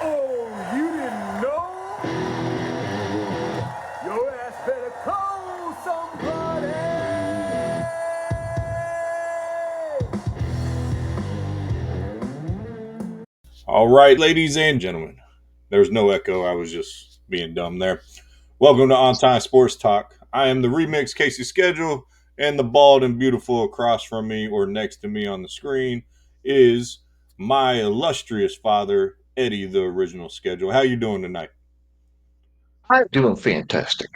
Oh, you didn't know? Your ass better call somebody. All right, ladies and gentlemen. There's no echo. I was just being dumb there. Welcome to On Time Sports Talk. I am the remix Casey Schedule, and the bald and beautiful across from me or next to me on the screen is my illustrious father, Eddie, the original schedule. How you doing tonight? I'm doing fantastic.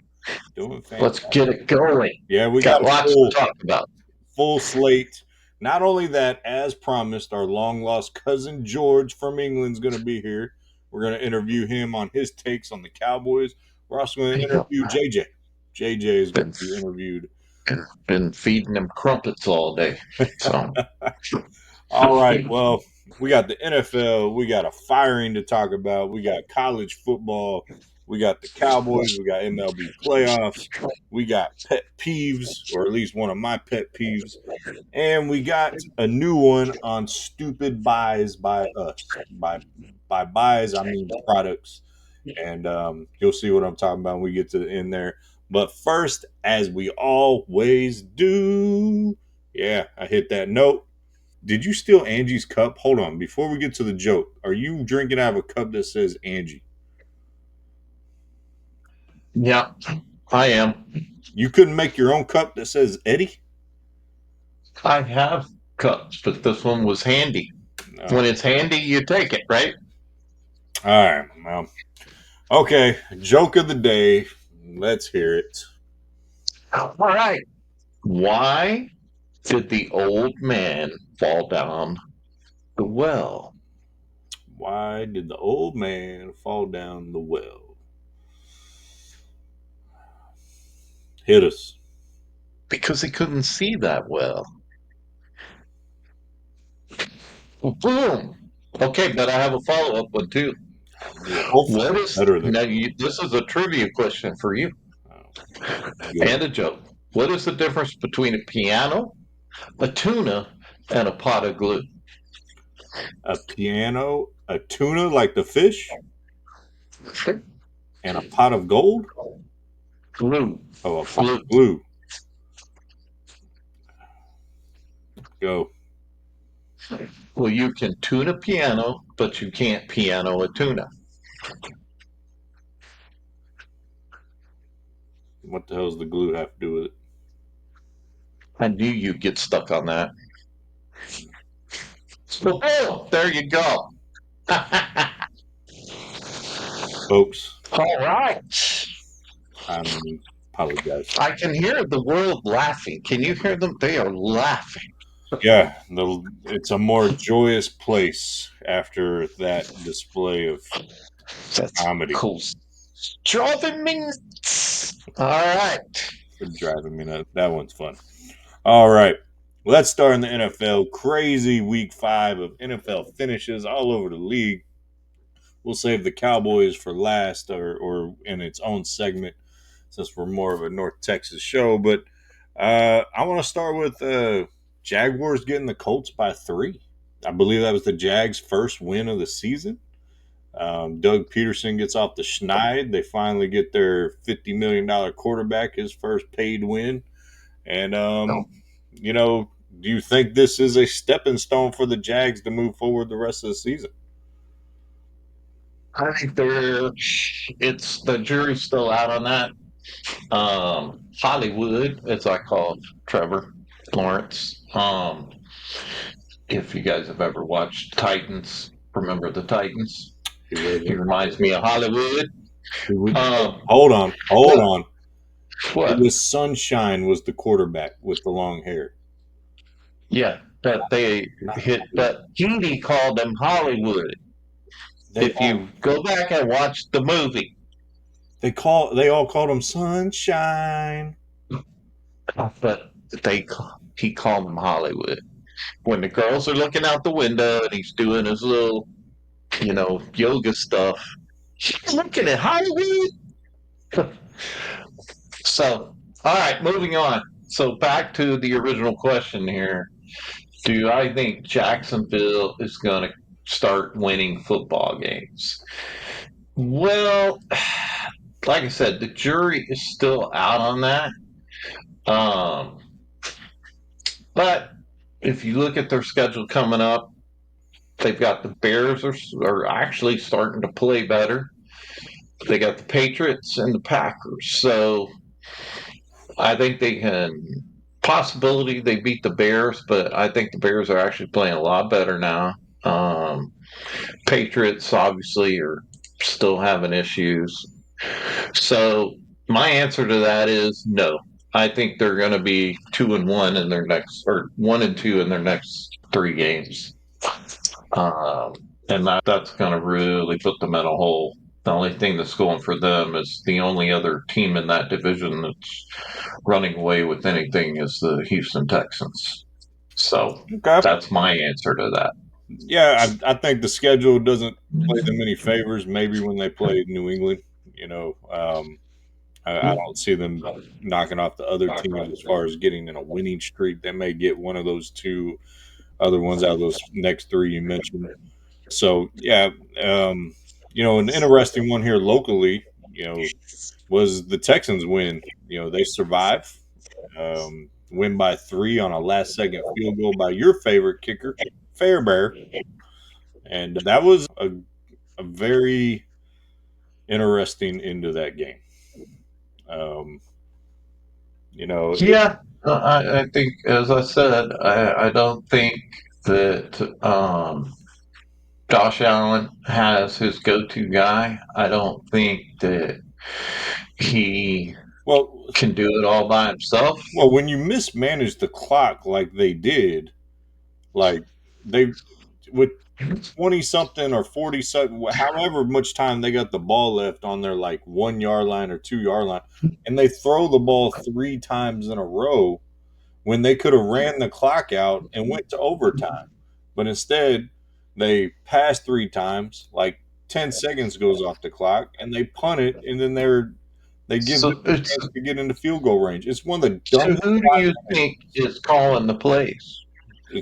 Doing Let's fantastic. get it going. Yeah, we got Got a lots to talk about. full slate. Not only that, as promised, our long lost cousin George from England's going to be here. We're going to interview him on his takes on the Cowboys. We're also going There to you go. interview JJ. JJ is going Been to be interviewed. been feeding them crumpets all day. So All right. Well, we got the NFL. We got a firing to talk about. We got college football. We got the Cowboys. We got MLB playoffs. We got pet peeves, or at least one of my pet peeves. And we got a new one on stupid buys by us. By buys, I mean products. And you'll see what I'm talking about when we get to the end there. But first, as we always do, yeah, I hit that note. Did you steal Angie's cup? Hold on. Before we get to the joke, are you drinking out of a cup that says Angie? yeah, I am. You couldn't make your own cup that says Eddie? I have cups, but this one was handy. No. When it's handy, you take it, right? All right. Well, okay. Joke of the day. Let's hear it. All right. Why did the old man fall down the well? Why did the old man fall down the well? Hit us. Because he couldn't see that well. Boom. Okay, but I have a follow up one too. Well, hopefully What it's is better than now? This is a trivia question for you oh, and good. a joke. What is the difference between a piano, a tuna, and a pot of glue? A piano, a tuna like the fish, and a pot of gold? Glue. Oh, a pot Glue. of glue. Go. Well, you can tune a piano, but you can't piano a tuna. What the hell does the glue have to do with it? I knew you'd get stuck on that. So, oh, there you go. All Folks, right. I apologize. I can hear the world laughing. Can you hear them? They are laughing. Yeah, it's a more joyous place after that display of That's comedy cool. Driving me nuts. All right. for driving me nuts. That one's fun. All right, let's start in the NFL. Crazy week 5 of NFL finishes all over the league. We'll save the Cowboys for last or in its own segment since we're more of a North Texas show. But I want to start with Jaguars getting the Colts by 3. I believe that was the Jags' first win of the season. Doug Peterson gets off the schneid. They finally get their $50 million quarterback, his first paid win. And, you know, do you think this is a stepping stone for the Jags to move forward the rest of the season? I think it's the jury's still out on that. Hollywood, as I call Trevor Lawrence. If you guys have ever watched Titans, remember the Titans? He He wasn't. reminds me of Hollywood. He was, Um, hold on. Hold what? on. It What? was Sunshine was the quarterback with the long hair. Yeah, that they Not hit, but Heaney called them Hollywood. they If all you go back and watch the movie, they all called him Sunshine. but he called them Hollywood. When the girls are looking out the window and he's doing his little, yoga stuff, she's looking at Hollywood. So, all right, moving on. So back to the original question here. Do I think Jacksonville is going to start winning football games. Well, like I said, the jury is still out on that. Um, but if you look at their schedule coming up, they've got the Bears are actually starting to play better. They got the Patriots and the Packers. So I think they can possibility they beat the Bears, but I think the Bears are actually playing a lot better now. Um, Patriots obviously are still having issues. So my answer to that is no. I think they're going to be 2-1 in their next, or 1-2 in their next three games, um, and that's going to really put them in a hole. The only thing that's going for them is the only other team in that division that's running away with anything is the Houston Texans. So Okay. that's my answer to that. Yeah, I think the schedule doesn't play them any favors. Maybe when they play New England, I don't see them knocking off the other teams as far as getting in a winning streak. They may get one of those two other ones out of those next three you mentioned. So yeah, um, an interesting one here locally, was the Texans win. They survive, win by three on a last second field goal by your favorite kicker, Fairbear, and that was a very interesting into that game. Um, you know, Yeah, I think, as I said, I don't think that Josh Allen has his go-to guy. I don't think that he well, can do it all by himself. when you mismanage the clock like they did, like they with 20 something or 40 something, however much time they got the ball left on their like 1 yard line or 2 yard line, and they throw the ball three times in a row when they could have ran the clock out and went to overtime. But instead, they pass three times, like 10 seconds goes off the clock, and they punt it, and then they give them So, a chance to get into field goal range. It's one of the so dumbest who do you think is calling the plays?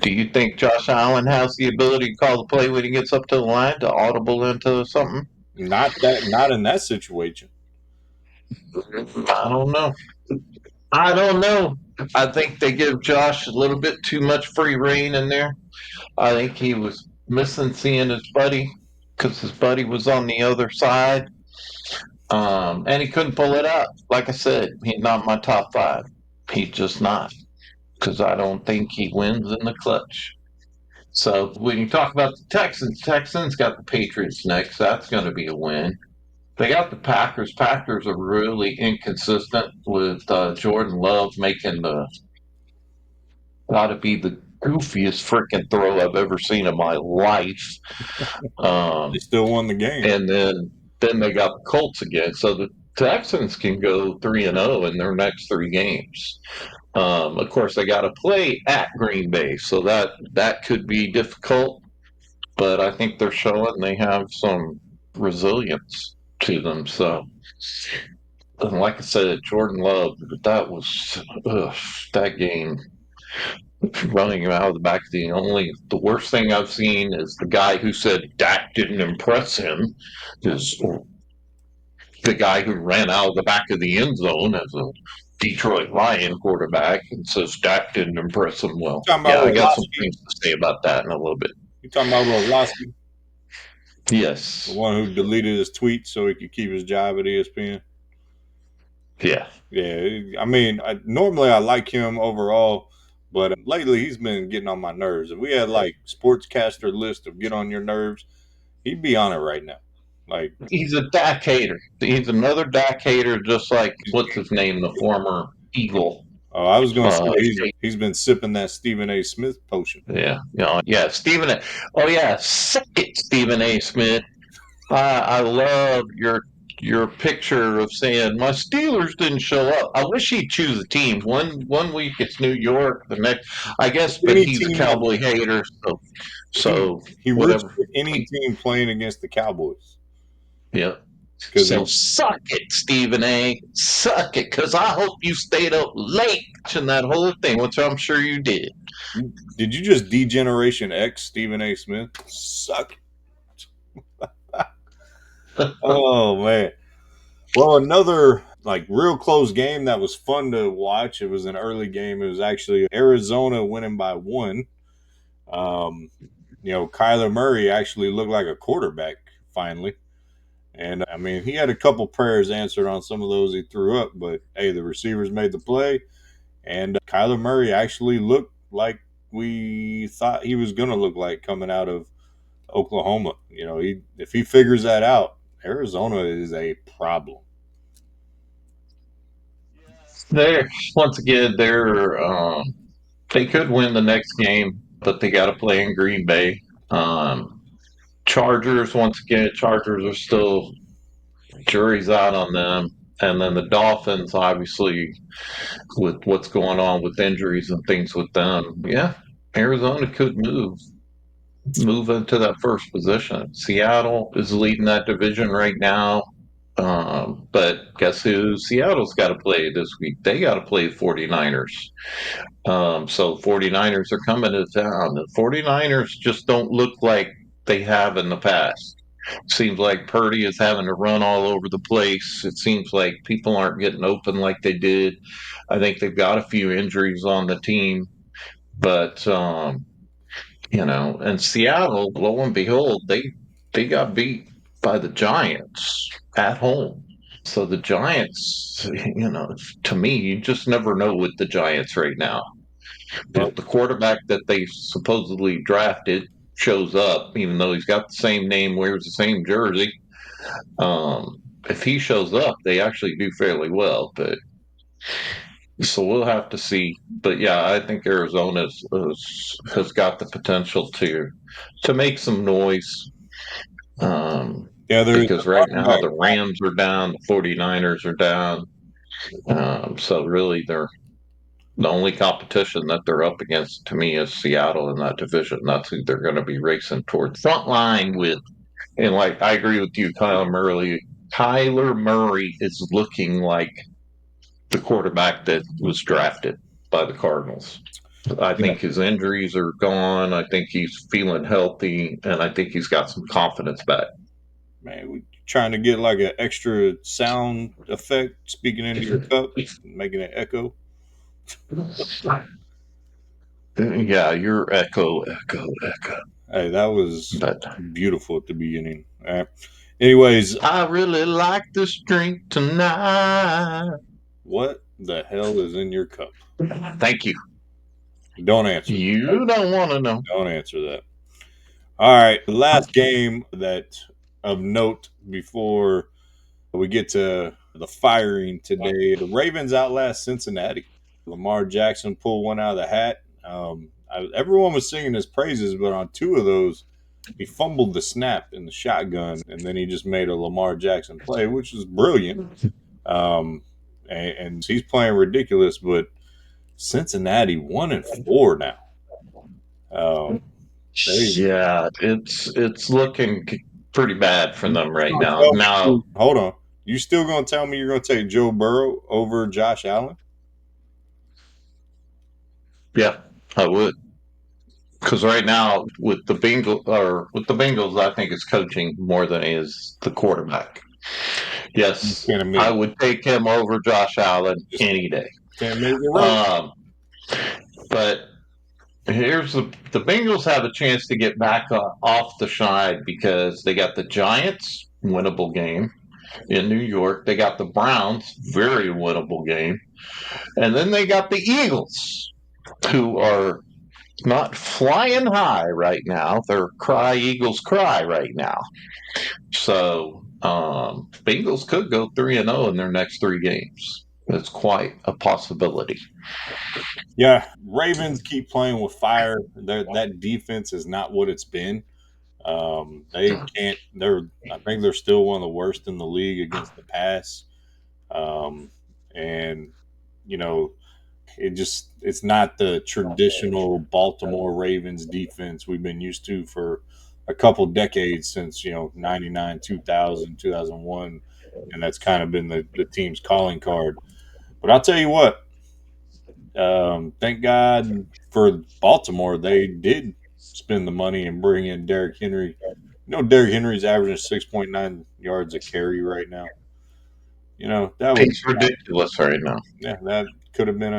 Do you think Josh Allen has the ability to call the play when he gets up to the line to audible into something? not in that situation. I don't know. I don't know. I think they give Josh a little bit too much free reign in there. I think he was missing seeing his buddy because his buddy was on the other side, and he couldn't pull it out. Like I said, he's not my top five. He's just not because I don't think he wins in the clutch. So when you talk about the Texans got the Patriots next. That's going to be a win. They got the Packers. Packers are really inconsistent with Jordan Love making the got to be the goofiest freaking throw I've ever seen in my life. They Um, still won the game. and then they got the Colts again. So the Texans can go 3-0 in their next three games. Of course, they got to play at Green Bay, so that could be difficult. But I think they're showing they have some resilience to them. So, and like I said, Jordan Love, that was that game running him out of the back of the worst thing I've seen is the guy who said Dak didn't impress him is the guy who ran out of the back of the end zone as a Detroit Lion quarterback and says Dak didn't impress him well. You talking about Yeah, I got some Orlowski? things to say about that in a little bit. You talking about Orlowski, the Yes. one who deleted his tweet so he could keep his job at ESPN? Yeah. Yeah, I mean, normally I like him overall, but lately he's been getting on my nerves. If we had like sportscaster list of get on your nerves, he'd be on it right now. Like, He's a Dak hater. He's another Dak hater, just like what's his name, the former Eagle. oh, I was going to say Uh, he's been sipping that Stephen A. Smith potion. yeah, yeah, Stephen. Oh yeah, sick it, Stephen A. Smith. I love your picture of saying my Steelers didn't show up. I wish he'd choose the teams. One week it's New York, the next I guess, but Any he's a team that Cowboy hater, so he roots whatever. for any team playing against the Cowboys. Yeah. because So he suck it, Stephen A. Suck it, because I hope you stayed up late watching that whole thing, which I'm sure you did. did you just Degeneration X Stephen A. Smith? Suck. Oh man. Well, another like real close game that was fun to watch. It was an early game. It was actually Arizona winning by one. Um, Kyler Murray actually looked like a quarterback finally. And I mean, he had a couple prayers answered on some of those he threw up, but hey, the receivers made the play, and Kyler Murray actually looked like we thought he was going to look like coming out of Oklahoma. If he figures that out, Arizona is a problem. They're once again they could win the next game, but they got to play in Green Bay. Um, Chargers once again, Chargers are still jury's out on them, and then the Dolphins obviously with what's going on with injuries and things with them. Yeah, Arizona could move into that first position. Seattle is leading that division right now. But guess who Seattle's got to play this week? They got to play the 49ers. So 49ers are coming to town. The 49ers just don't look like they have in the past. Seems like Purdy is having to run all over the place. It seems like people aren't getting open like they did. I think they've got a few injuries on the team, but and Seattle, lo and behold, they got beat by the Giants at home. So the Giants, to me, you just never know with the Giants right now. Well, If the quarterback that they supposedly drafted shows up, even though he's got the same name, wears the same jersey, if he shows up, they actually do fairly well. But so we'll have to see. But yeah, I think Arizona has got the potential to make some noise. yeah, there's Because right a running now back. the Rams are down, the 49ers are down. So really, they're the only competition that they're up against to me is Seattle in that division. That's who they're going to be racing towards front line with. And like I agree with you, Kyler Murray. Kyler Murray is looking like the quarterback that was drafted by the Cardinals. I Yeah, think his injuries are gone. I think he's feeling healthy, and I think he's got some confidence back. man, we trying to get like an extra sound effect speaking into your cup, making it echo. Yeah, you're echo, echo, echo. Hey, that was But beautiful at the beginning. All right. Anyways, I really like this drink tonight. what the hell is in your cup? Thank you. Don't answer that. You don't want to know. Don't answer that. All right. The last game that of note before we get to the firing today. The Ravens outlast Cincinnati. Lamar Jackson pulled one out of the hat. Everyone was singing his praises, but on two of those, he fumbled the snap in the shotgun, and then he just made a Lamar Jackson play, which is brilliant. And he's playing ridiculous, but Cincinnati 1-4 now. Um, they Yeah, it's looking pretty bad for you them right gonna now. tell Now, me, hold on. You still gonna tell me you're gonna take Joe Burrow over Josh Allen? yeah, I would. Because right now with the Bengals, I think it's coaching more than it is the quarterback. You Yes, can't admit I it. would take him over Josh Allen Just any day. can't make it right. Um, but here's the Bengals have a chance to get back off the schneid because they got the Giants, winnable game in New York. They got the Browns, very winnable game, and then they got the Eagles, who are not flying high right now. They're cry Eagles cry right now. So Bengals could go 3-0 in their next three games. It's quite a possibility. Yeah, Ravens keep playing with fire. That defense is not what it's been. They can't. I think they're still one of the worst in the league against the pass. Um, and you know, it's not the traditional Baltimore Ravens defense we've been used to for a couple decades since 99, 2000, 2001, and that's kind of been the team's calling card. But I'll tell you what, thank God for Baltimore, they did spend the money and bring in Derrick Henry. Derrick Henry's averaging 6.9 yards a carry right now. That would He's ridiculous right now. yeah, that could have been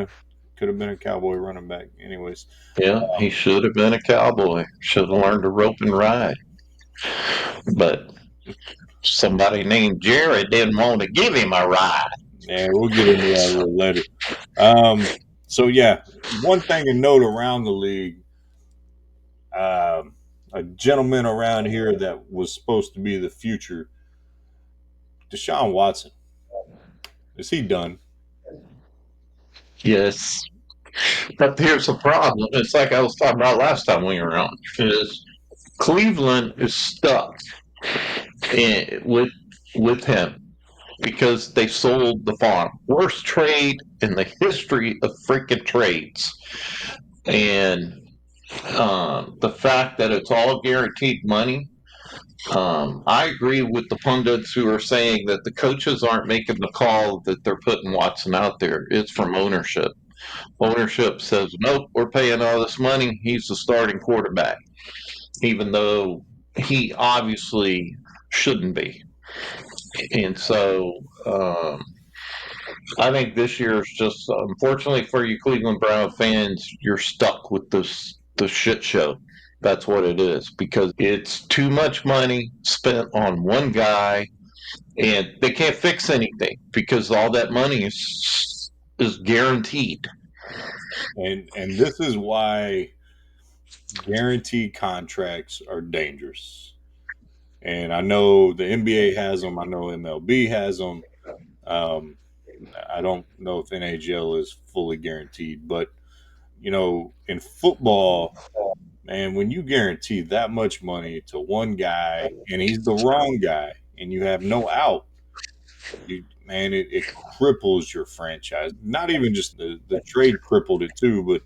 a Cowboy running back. Anyways, Yeah, he should have been a cowboy. Should have learned to rope and ride. But somebody named Jared didn't want to give him a ride. yeah, we'll get into that a little later. So yeah, one thing to note around the league, a gentleman around here that was supposed to be the future, Deshaun Watson. Is he done? Yes. But here's the problem. It's like I was talking about last time we were on. Is Cleveland is stuck with him because they sold the farm. Worst trade in the history of freaking trades. And the fact that it's all guaranteed money. I agree with the pundits who are saying that the coaches aren't making the call that they're putting Watson out there. It's from ownership. Ownership says, nope, we're paying all this money. He's the starting quarterback, even though he obviously shouldn't be. And so I think this year is just, unfortunately for you Cleveland Brown fans, you're stuck with the shit show. That's what it is because it's too much money spent on one guy, and they can't fix anything because all that money is guaranteed. And this is why guaranteed contracts are dangerous. And I know the NBA has them. I know MLB has them. Um, I don't know if NHL is fully guaranteed, but in football, man, when you guarantee that much money to one guy and he's the wrong guy and you have no out, man, it cripples your franchise. Not even just the trade crippled it too, but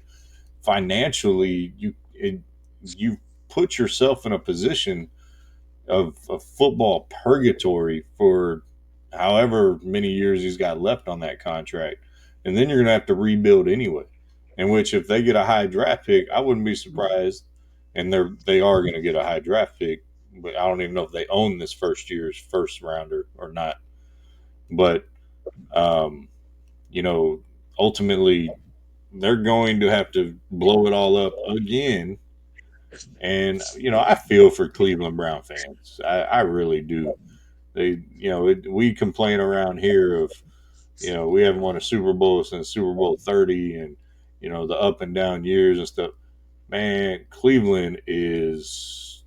financially, you put yourself in a position of football purgatory for however many years he's got left on that contract, and then you're going to have to rebuild anyway. In which, if they get a high draft pick, I wouldn't be surprised, and they are going to get a high draft pick. But I don't even know if they own this first year's first rounder or not. But um, you know, ultimately, they're going to have to blow it all up again. And I feel for Cleveland Brown fans. I really do. We complain around here of we haven't won a Super Bowl since Super Bowl 30, and the up and down years and stuff. Man, Cleveland is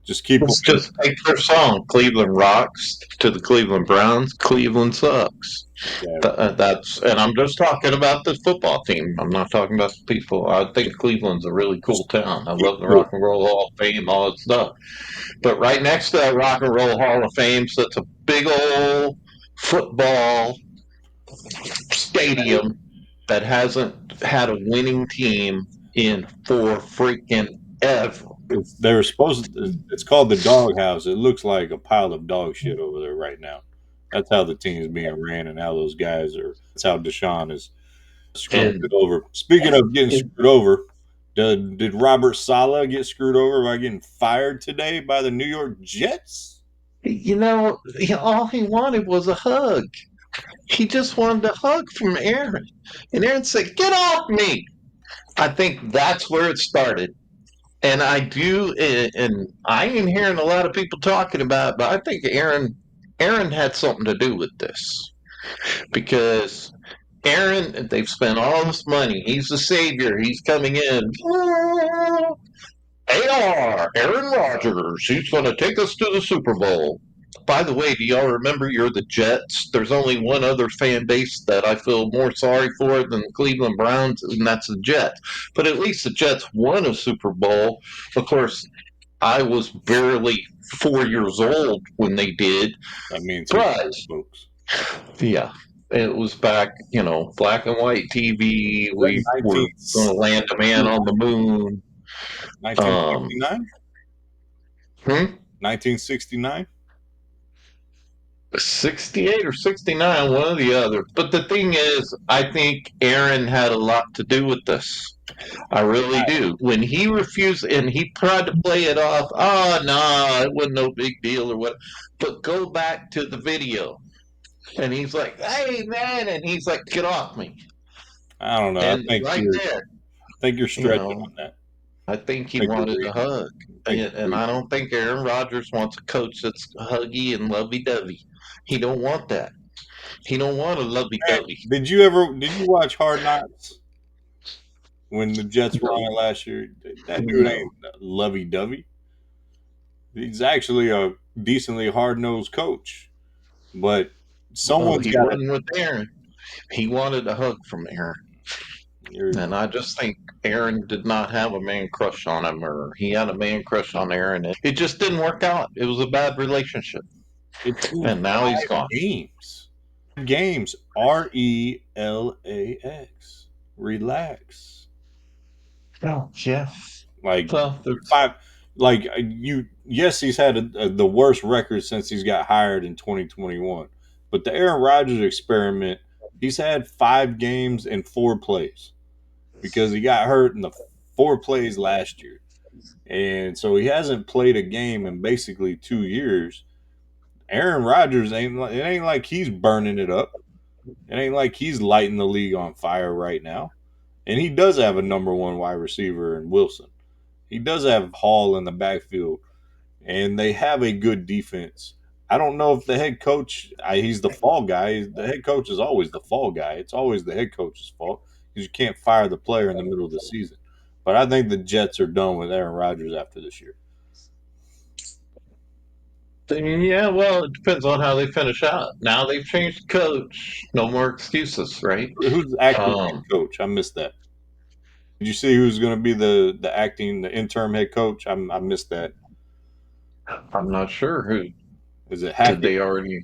just keep Let's winning. just take their song, Cleveland Rocks, to the Cleveland Browns, Cleveland Sucks. Yeah, That's, and I'm just talking about the football team. I'm not talking about the people. I think Cleveland's a really cool just town. I keep love the doing Rock and Roll Hall of Fame, all that stuff. But right next to that Rock and Roll Hall of Fame sits a big old football it. stadium that hasn't had a winning team in for freaking ever. They're supposed. It's called the doghouse. It looks like a pile of dog shit over there right now. That's how the team's being ran, and how those guys are. That's how Deshaun is screwing And it over. Speaking of getting screwed over, did Robert Saleh get screwed over by getting fired today by the New York Jets? all he wanted was a hug. He just wanted a hug from Aaron. And Aaron said, "Get off me." I think that's where it started. And I do, and I ain't hearing a lot of people talking about it, but I think Aaron had something to do with this because they've spent all this money. He's the savior. He's coming in. Aaron Rodgers. He's going to take us to the Super Bowl. By the way, do y'all remember you're the Jets? There's only one other fan base that I feel more sorry for than the Cleveland Browns, and that's the Jets. But at least the Jets won a Super Bowl. Of course, I was barely 4 years old when they did, That means he's but old, folks. yeah, it was back, black and white TV. Was that We were going to land a man on the moon. Um, 1969? Hmm? 1969. 68 or 69, one or the other. But the thing is, I think Aaron had a lot to do with this. I really do. When he refused and he tried to play it off, oh, no, it wasn't no big deal or what. But go back to the video. And he's like, hey, man. And he's like, get off me. I don't know. And right there, I think you're you stretching know, on that. I think he I think you're wanted a reading. hug. I think And you're I reading. don't think Aaron Rodgers wants a coach that's huggy and lovey-dovey. He don't want that. He don't want a Man, lovey-dovey. did you watch Hard Knocks when the Jets were No, on it last year? That dude no. ain't lovey dovey. He's actually a decently hard nosed coach. But Well, someone's he got to. wasn't with Aaron. He wanted a hug from Aaron. And I just think Aaron did not have a man crush on him, or he had a man crush on Aaron. It just didn't work out. It was a bad relationship. It's been And now he's 5 gone. games. Games. Relax. Relax. Oh, yeah. Like Well, there's, five. Like you. Yes, he's had the worst record since he's got hired in 2021. But the Aaron Rodgers experiment, he's had 5 games and 4 plays because he got hurt in the 4 plays last year, and so he hasn't played a game in basically 2 years. Aaron Rodgers it ain't like he's burning it up. It ain't like he's lighting the league on fire right now. And he does have a number one wide receiver in Wilson. He does have Hall in the backfield, and they have a good defense. I don't know if the head coach, he's the fall guy. The head coach is always the fall guy. It's always the head coach's fault because you can't fire the player in the middle of the season. But I think the Jets are done with Aaron Rodgers after this year. yeah, well, it depends on how they finish out. Now they've changed the coach. No more excuses, right? Who's the acting head Um, coach? I missed that. Did you see who's going to be the interim head coach? I missed that. I'm not sure who. Is it Did Hackett? they already?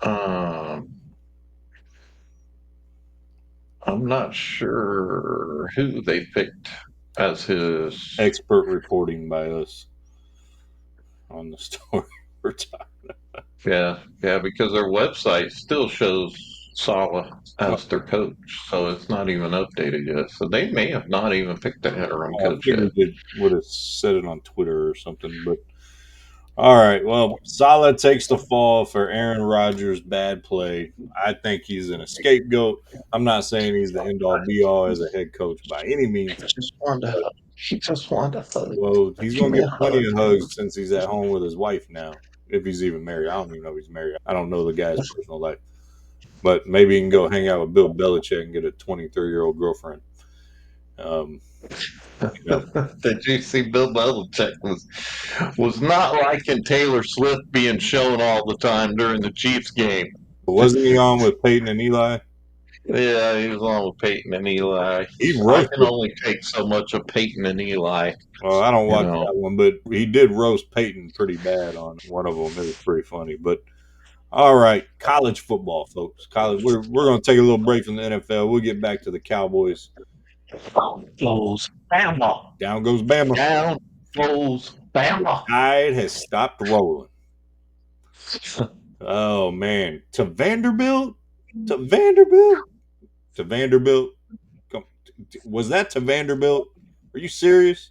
Um, I'm not sure who they picked as his. Expert reporting by us on the story we're talking. Yeah, yeah, because their website still shows Saleh Oh, as their coach, so it's not even updated yet. So they may have not even picked the interim I coach yet. figured it would have said it on Twitter or something. But all right, well, Saleh takes the fall for Aaron Rodgers' bad play. I think he's an scapegoat. I'm not saying he's the end all be all as a head coach by any means. Just wanted to, he just wanted to hug. Well, he's Give going to me a get plenty hug. of hugs since he's at home with his wife now. If he's even married, I don't even know if he's married. I don't know the guy's personal life, but maybe he can go hang out with Bill Belichick and get a 23-year-old girlfriend. Um, you know, Did you see Bill Belichick was not liking Taylor Swift being shown all the time during the Chiefs game. but wasn't he on with Peyton and Eli? Yeah, he was on with Peyton and Eli. He I can roasted. only take so much of Peyton and Eli, Well, I don't you watch know. that one, but he did roast Peyton pretty bad on one of them. It was pretty funny. But all right, college football, folks. College. We're going to take a little break from the NFL. We'll get back to the Cowboys. Down goes Bama. Down goes Bama. Down goes Bama. Tide has stopped rolling. Oh man, to Vanderbilt, to Vanderbilt, to Vanderbilt. Come, was that to Vanderbilt? Are you serious?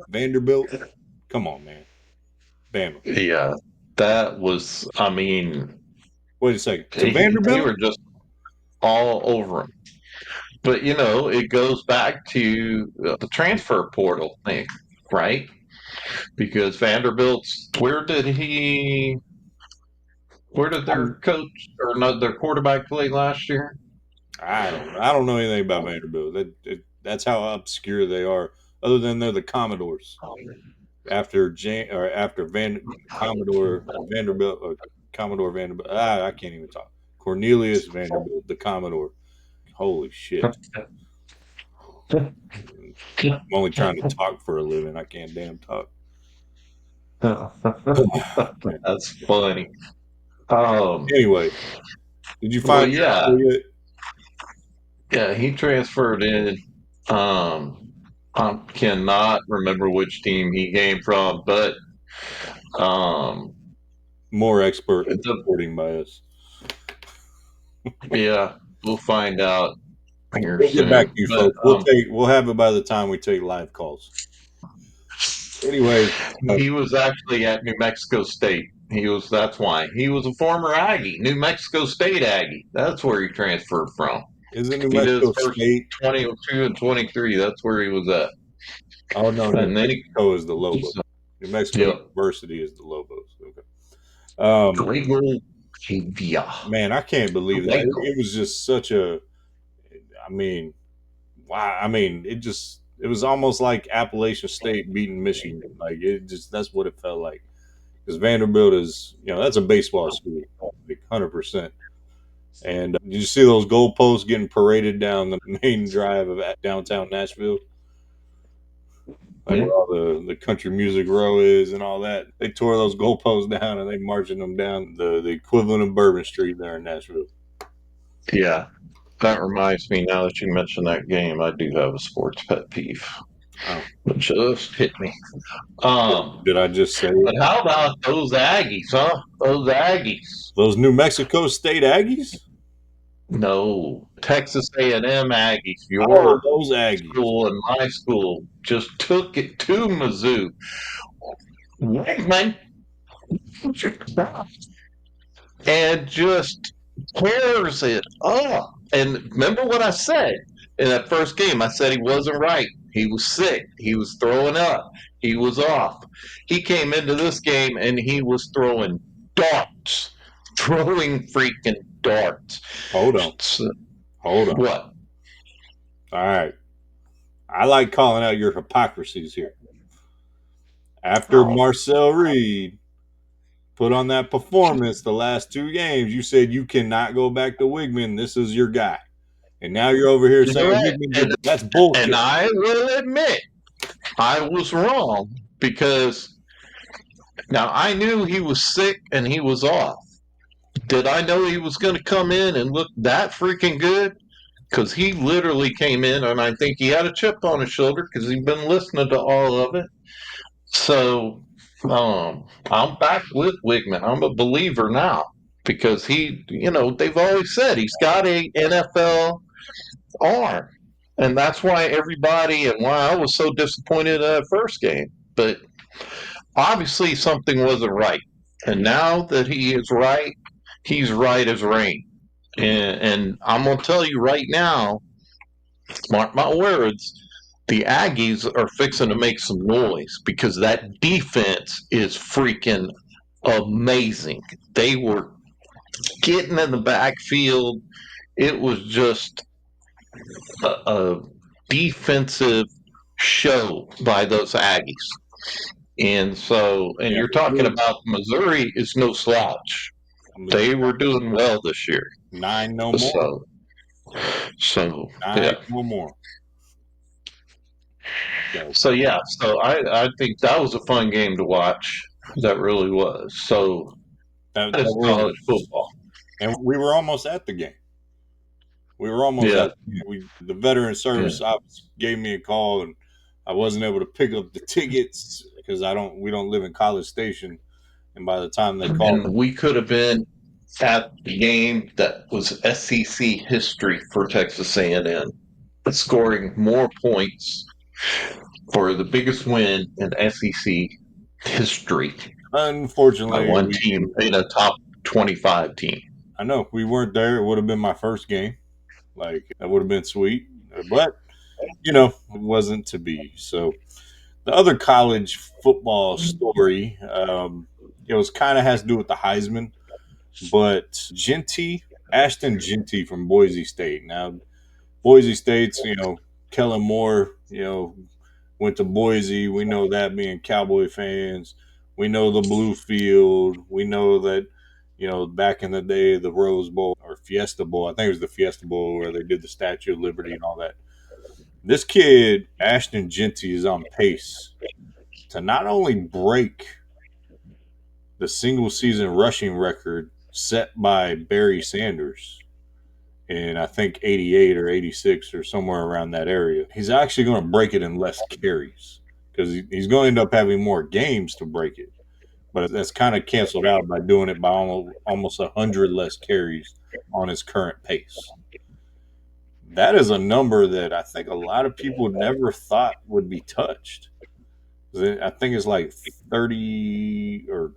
Vanderbilt? Come on, man. Bama. Yeah, that was, I mean, Wait a second. To they Vanderbilt? were just all over him. But, it goes back to the transfer portal thing, right? Because Vanderbilt's, where did their I'm, coach or not their quarterback play last year? I don't know. I don't know anything about Vanderbilt. That's how obscure they are. Other than they're the Commodores. After Commodore Vanderbilt Commodore Vanderbilt. I can't even talk. Cornelius Vanderbilt, the Commodore. Holy shit! I'm only trying to talk for a living. I can't damn talk. Man. That's funny. Um, Anyway, did you well, find yeah, your yet? yeah, he transferred in. I cannot remember which team he came from, but Um, More expert the, reporting by us. yeah, we'll find out here We'll get back to soon. you, But folks. We'll have it by the time we take live calls. Anyways, he was actually at New Mexico State. That's why. He was a former Aggie, New Mexico State Aggie. That's where he transferred from. isn't New He did his Mexico first State? 22 and 23. That's where he was at. Oh no, New And then Mexico is the Lobos. so, New Mexico yep. University is the Lobos. Okay. Legal Cavia. Man, I can't believe that. Legal. It was just such a. I mean, wow. I mean, it was almost like Appalachian State beating Michigan. Like it just that's what it felt like. Because Vanderbilt is, that's a baseball school, like 100%. And did you see those goalposts getting paraded down the main drive of downtown Nashville? Like Hmm? where all the country music row is and all that. They tore those goalposts down and they marching them down the equivalent of Bourbon Street there in Nashville. Yeah. That reminds me, now that you mentioned that game, I do have a sports pet peeve. Oh, It just hit me. Um, did I just say it? but how about those Aggies, huh? Those Aggies. Those New Mexico State Aggies? No, Texas A&M Aggies. Oh, Your those Aggies. school and my school just took it to Mizzou. Wegman and just tears it up. And remember what I said in that first game? I said he wasn't right. He was sick. He was throwing up. He was off. He came into this game and he was throwing darts, throwing freaking darts. Hold on. So, Hold on. what? All right. I like calling out your hypocrisies here. After Oh, Marcel Reed put on that performance the last two games, you said you cannot go back to Wigman. This is your guy. And now you're over here you know saying what? Wigman And, did. That's and bullshit. I will admit I was wrong because now I knew he was sick and he was off. Did I know he was going to come in and look that freaking good? Because he literally came in, and I think he had a chip on his shoulder because he'd been listening to all of it. So I'm back with Wigman. I'm a believer now because they've always said he's got a NFL arm, and that's why everybody and why I was so disappointed in that first game. But obviously something wasn't right, and now that he is right, he's right as rain. And I'm gonna tell you right now, mark my words, the Aggies are fixing to make some noise because that defense is freaking amazing. They were getting in the backfield. It was just a defensive show by those Aggies. And Yeah, you're talking Missouri, about Missouri is no slouch. Missouri They were doing well this year. nine no more. So, so Nine yeah. no more. So So I think that was a fun game to watch. That really was. So that that is really college was. football. And we were almost at the game. We were almost Yeah, at the game. The veteran yeah. service office gave me a call and I wasn't able to pick up the tickets because we don't live in College Station. And by the time they called, And we could have been at the game that was SEC history for Texas A&M, scoring more points for the biggest win in SEC history by unfortunately, one team in a top 25 team. I know we weren't there. It would have been my first game. Like that would have been sweet, but it wasn't to be. So the other college football story, it was kind of has to do with the Heisman, but Ashton Genty from Boise State. Now Boise State's, Kellen Moore, went to Boise. We know that being Cowboy fans. We know the blue field. We know that, back in the day, the Rose Bowl or Fiesta Bowl, I think it was the Fiesta Bowl where they did the Statue of Liberty and all that. This kid, Ashton Genty, is on pace to not only break the single season rushing record set by Barry Sanders in I think 88 or 86 or somewhere around that area. He's actually going to break it in less carries because he's going to end up having more games to break it. but that's kind of canceled out by doing it by almost 100 less carries on his current pace. That is a number that I think a lot of people never thought would be touched. I think it's like 30 or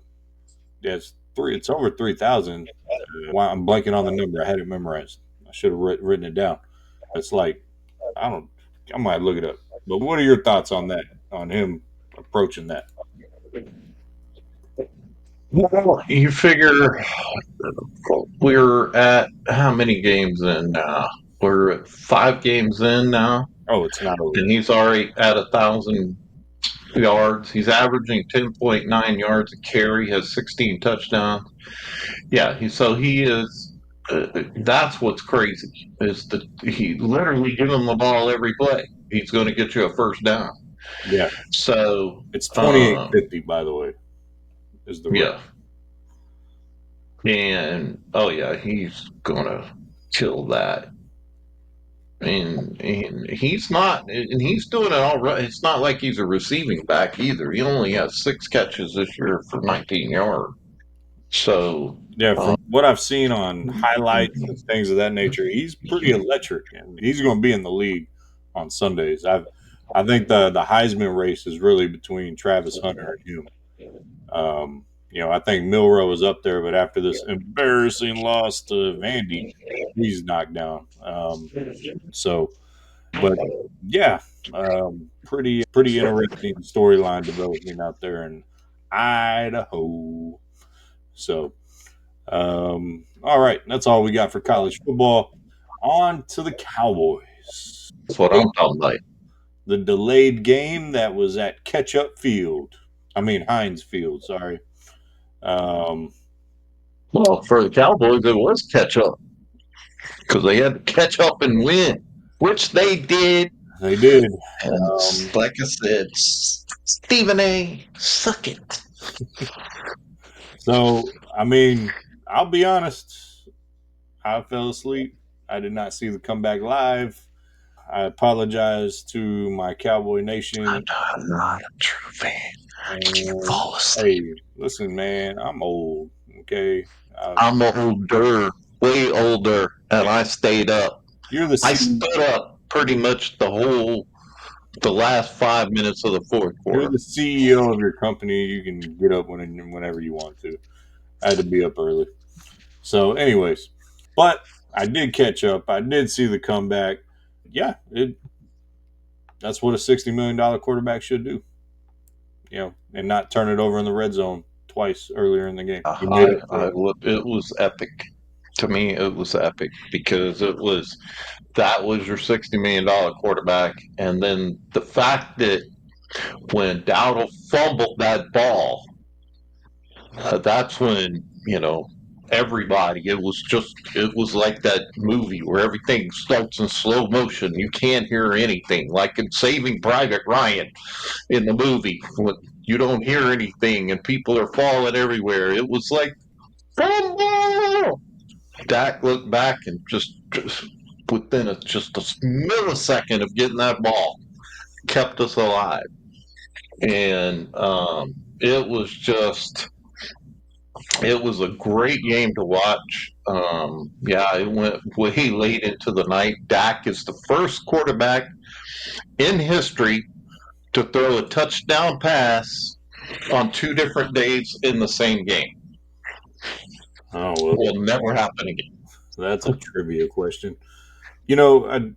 it's three. It's over 3,000. Why I'm blanking on the number. I had it memorized. I should have written it down. It's like I don't. I might look it up. But what are your thoughts on that? On him approaching that? Well, you figure we're at how many games in now? We're at 5 games in now, Oh, it's not over. and he's already at 1,000 yards. He's averaging 10.9 yards a carry, has 16 touchdowns. Yeah, he is. That's what's crazy is that he literally give him the ball every play. He's going to get you a first down. Yeah, So, it's 2850. By the way, is the rate. yeah, and oh yeah, he's gonna kill that. And he's doing it all right. It's not like he's a receiving back either. He only has 6 catches this year for 19 yards. So, Yeah, from um, what I've seen on highlights and things of that nature, he's pretty electric, and he's going to be in the league on Sundays. I think the Heisman race is really between Travis Hunter and him. I think Milrow is up there, but after this embarrassing loss to Vandy, he's knocked down. So, but yeah, pretty interesting storyline developing out there in Idaho. So, all right, that's all we got for college football. On to the Cowboys. that's what I'm talking about. The delayed game that was at Ketchup Field. I mean Heinz Field. Sorry. Um, Well, for the Cowboys, it was catch up because they had to catch up and win, which they did. they did. And like I said, Stephen A, suck it. So, I mean, I'll be honest. I fell asleep. I did not see the comeback live. I apologize to my Cowboy Nation. I'm not a true fan. You And fall asleep. hey, listen, man, I'm old. Okay, I'm older, way older, and I stayed up. you're the I C- stood up pretty much the last 5 minutes of the fourth you're quarter. the CEO of your company. You can get up whenever you want to. I had to be up early. So, anyways, but I did catch up. I did see the comeback. Yeah, that's what a $60 million quarterback should do. And not turn it over in the red zone twice earlier in the game. He made up for it. It was epic. To me, it was epic because that was your $60 million quarterback, and then the fact that when Dowdle fumbled that ball, that's when everybody. It was like that movie where everything starts in slow motion. You can't hear anything, like in Saving Private Ryan in the movie when you don't hear anything and people are falling everywhere. It was like fumble. Dak looked back and just within just a millisecond of getting that ball kept us alive, and it was just it was a great game to watch. Yeah, it went way late into the night. Dak is the first quarterback in history to throw a touchdown pass on 2 different days in the same game. Oh well, Will never happen again. so that's a trivia question. You know, I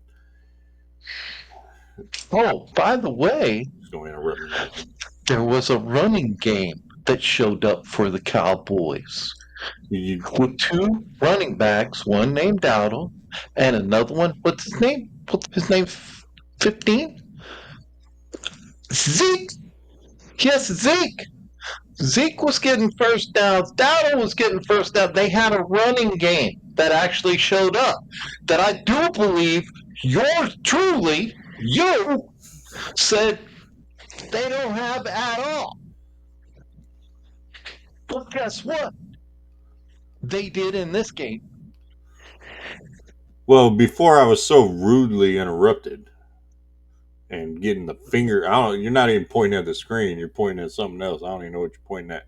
Oh, by the way, just going to interrupt me there. there was a running game that showed up for the Cowboys You, with 2 running backs, one named Dowdle and another one. What's his name? What's his name? 15? Zeke. Yes, Zeke. Zeke was getting first downs. Dowdle was getting first down. They had a running game that actually showed up that I do believe yours truly, you said they don't have at all. But guess what? They did in this game. well, before I was so rudely interrupted and getting the finger, I don't. You're not even pointing at the screen. You're pointing at something else. I don't even know what you're pointing at.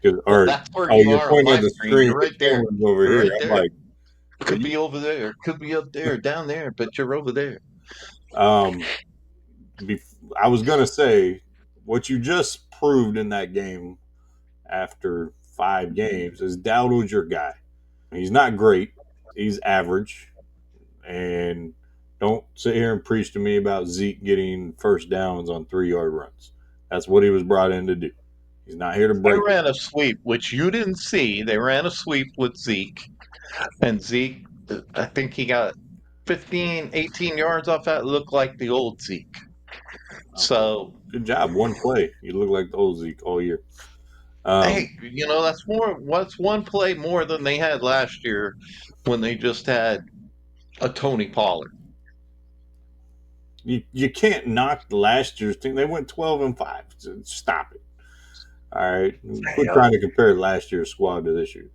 Well, Or that's where oh, you you're are on pointing my at the screen. screen. You're The right there. camera's over You're here. right I'm there. like, are Could you? be over there. Could be up there, down there, but you're over there. Um, I was gonna say what you just proved in that game after 5 games is Dowdle's your guy. He's not great. He's average. And don't sit here and preach to me about Zeke getting first downs on 3 yard runs. That's what he was brought in to do. He's not here to They break it. ran a sweep, which you didn't see. They ran a sweep with Zeke, and Zeke, I think he got 15, 18 yards off that. Looked like the old Zeke. Well, So, good job. One play. You look like the old Zeke all year. hey, Um, that's more. What's one play more than they had last year when they just had a Tony Pollard? you can't knock last year's team. They went 12-5. Stop it. All right. Quit Yeah. trying to compare last year's squad to this year.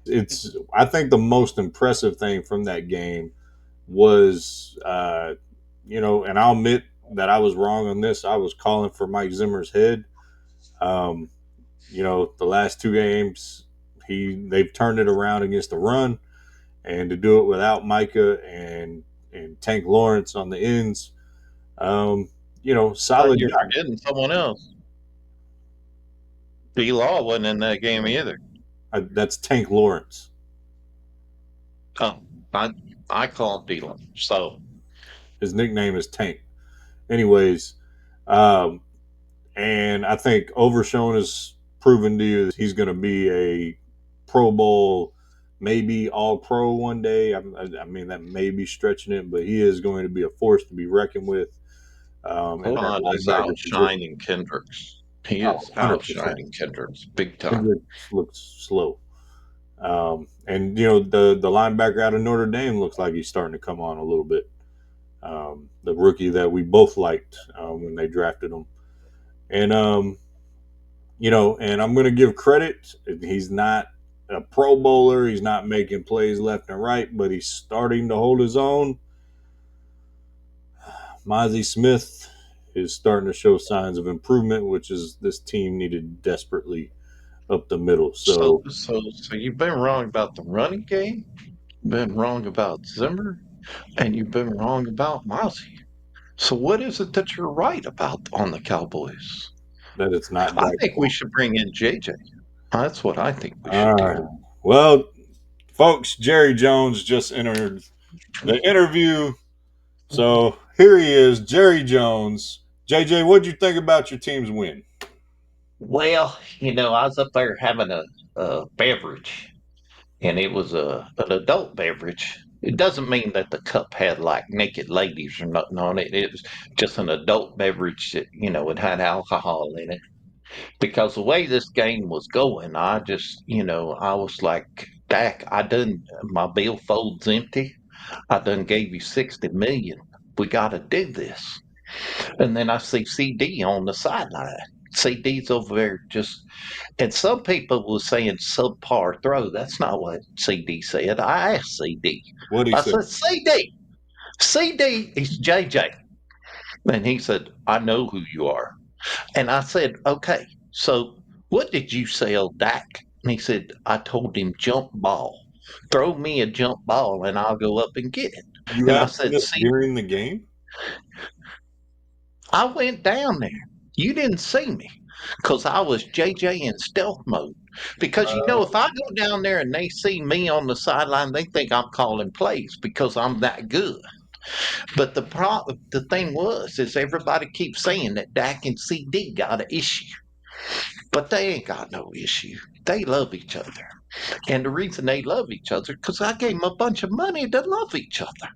It's I think the most impressive thing from that game was and I'll admit that I was wrong on this. I was calling for Mike Zimmer's head. Um, the last 2 games they've turned it around against the run, and to do it without Micah and Tank Lawrence on the ends, Thought solid you're job. forgetting someone else. D Law wasn't in that game either. That's Tank Lawrence. Oh, I I call him D Law. So His nickname is Tank. Anyways, um, and I think Overshown has proven to you that he's going to be a Pro Bowl, maybe All Pro one day. I mean, that may be stretching it, but he is going to be a force to be reckoned with in that Quan is linebacker position. outshining Kendricks. He Oh, is 100%. outshining Kendricks big time. Hendricks looks slow. And the linebacker out of Notre Dame looks like he's starting to come on a little bit. The rookie that we both liked when they drafted him, and and I'm going to give credit. He's not a Pro Bowler. He's not making plays left and right, but he's starting to hold his own. Mozzie Smith is starting to show signs of improvement, which is this team needed desperately up the middle. So So you've been wrong about the running game, been wrong about Zimmer, and you've been wrong about Mozzie. So what is it that you're right about on the Cowboys? that it's not I Dak think we Prescott. should bring in JJ. That's what I think we should All do. right. Well, folks, Jerry Jones just entered the interview. So here he is, Jerry Jones. JJ, what'd you think about your team's win? Well, I was up there having a beverage, and it was an adult beverage. It doesn't mean that the cup had like naked ladies or nothing on it. It was just an adult beverage that, it had alcohol in it. Because the way this game was going, I just, I was like, Dak, my billfold's empty. I done gave you 60 million. We got to do this. And then I see CD on the sideline. CD's over there and some people were saying subpar throw. That's not what CD said. I asked CD. What'd he I say? said, CD is JJ. And he said, I know who you are. And I said, okay, so what did you sell Dak? And he said, I told him jump ball. Throw me a jump ball and I'll go up and get it. You And I asked him said, this see, during the game? I went down there. You didn't see me because I was JJ in stealth mode. Because if I go down there and they see me on the sideline, they think I'm calling plays because I'm that good. But the thing is everybody keeps saying that Dak and CD got an issue, but they ain't got no issue. They love each other, and the reason they love each other because I gave them a bunch of money to love each other.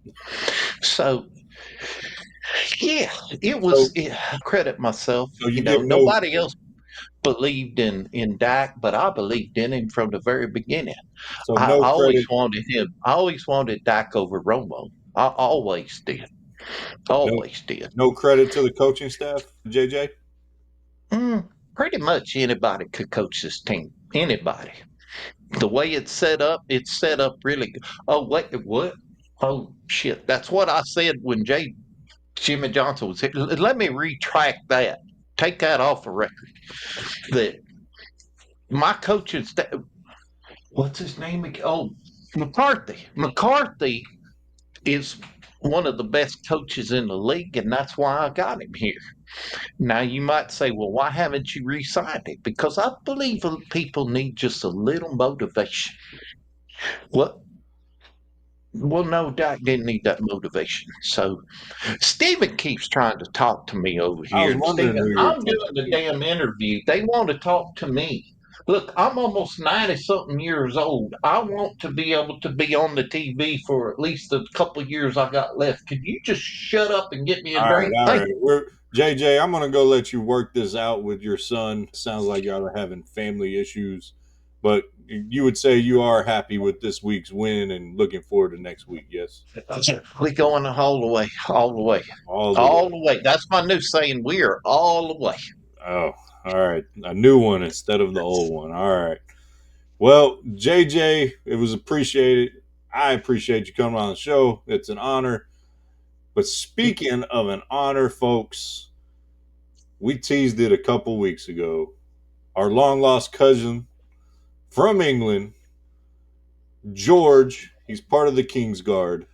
So yeah, it was. So, I credit myself. so you give no, Nobody else believed in Dak, but I believed in him from the very beginning. so I no always credit, wanted him. I always wanted Dak over Romo. I always did. no, Always did. no credit to the coaching staff, JJ. Pretty much anybody could coach this team. Anybody. The way it's set up really good. Oh, wait, what? Oh, shit. That's what I said when Jimmy Johnson was here. Let me retract that. Take that off the record. That my coach is what's his name again? Oh, McCarthy. McCarthy is one of the best coaches in the league, and that's why I got him here. Now, you might say, well, why haven't you re signed it? Because I believe people need just a little motivation. What? Well, no, Dak didn't need that motivation. So, Steven keeps trying to talk to me over I here. was And wondering Steven, who you were I'm talking doing the to. damn interview. They want to talk to me. Look, I'm almost 90 something years old. I want to be able to be on the TV for at least a couple of years I got left. Could you just shut up and get me a All right, drink? all Thank right. you. We're JJ. I'm gonna go let you work this out with your son. Sounds like y'all are having family issues, but you would say you are happy with this week's win and looking forward to next week. Yes, We going all the way, all the way, all the way. all the way. That's my new saying. We are all the way. Oh, all right. A new one instead of the old one. All right. Well, JJ, it was appreciated. I appreciate you coming on the show. It's an honor. But speaking of an honor, folks, we teased it a couple weeks ago. Our long lost cousin from England, George, he's part of the King's Guard.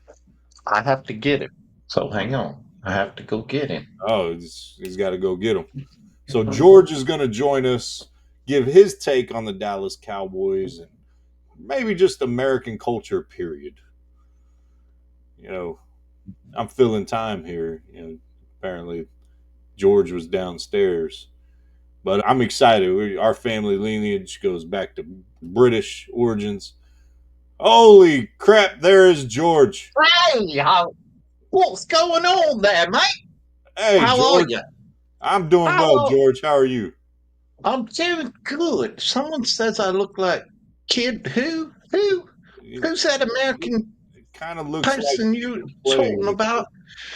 I have to get him. So hang on. I have to go get him. Oh, he's got to go get him. So George is going to join us, give his take on the Dallas Cowboys and maybe just American culture, period. You know, I'm filling time here. Apparently George was downstairs. But I'm excited. Our family lineage goes back to British origins. Holy crap, there is George. Hey, what's going on there, mate? Hey, How are George. you? I'm doing How well, are George. How are you? I'm doing good. Someone says I look like kid. Who? Who? It, Who's that American kind of looks like person you you were playing talking with. about?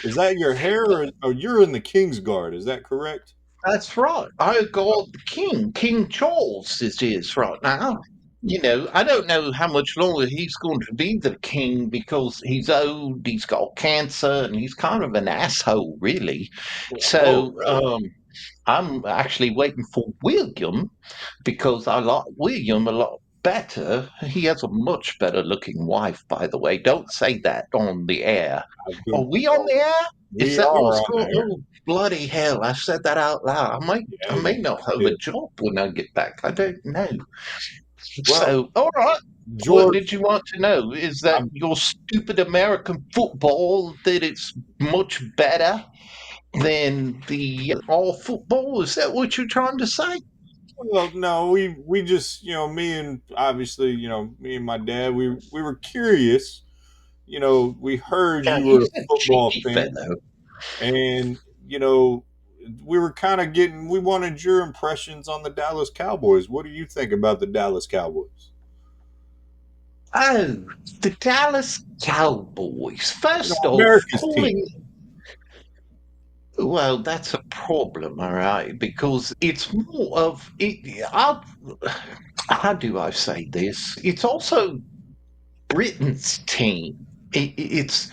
Is that your hair or you're in the King's Guard? Is that correct? That's right. I Oh, got the king. King Charles is right now. I don't know how much longer he's going to be the king because he's old, he's got cancer, and he's kind of an asshole, really. oh, So really? I'm actually waiting for William because I like William a lot better. He has a much better looking wife, by the way. Don't say that on the air. I've Are been, we on the air? Is we that are what's on going there. on? Oh, bloody hell. I said that out loud. I Yeah, may not have a yeah. job when I get back. I don't know. Well, So, all right. What George, did you want to know? Is that I'm your stupid American football, that it's much better than the all football? Is that what you're trying to say? well, no, we just, me and obviously, me and my dad, we were curious. We heard Yeah, you were a he's a football cheeky fan, fellow. and we were kind of we wanted your impressions on the Dallas Cowboys. What do you think about the Dallas Cowboys? Oh, the Dallas Cowboys. First off, America's team. calling. Well, that's a problem, all right, because it's more of it. How do I say this? It's also Britain's team. It's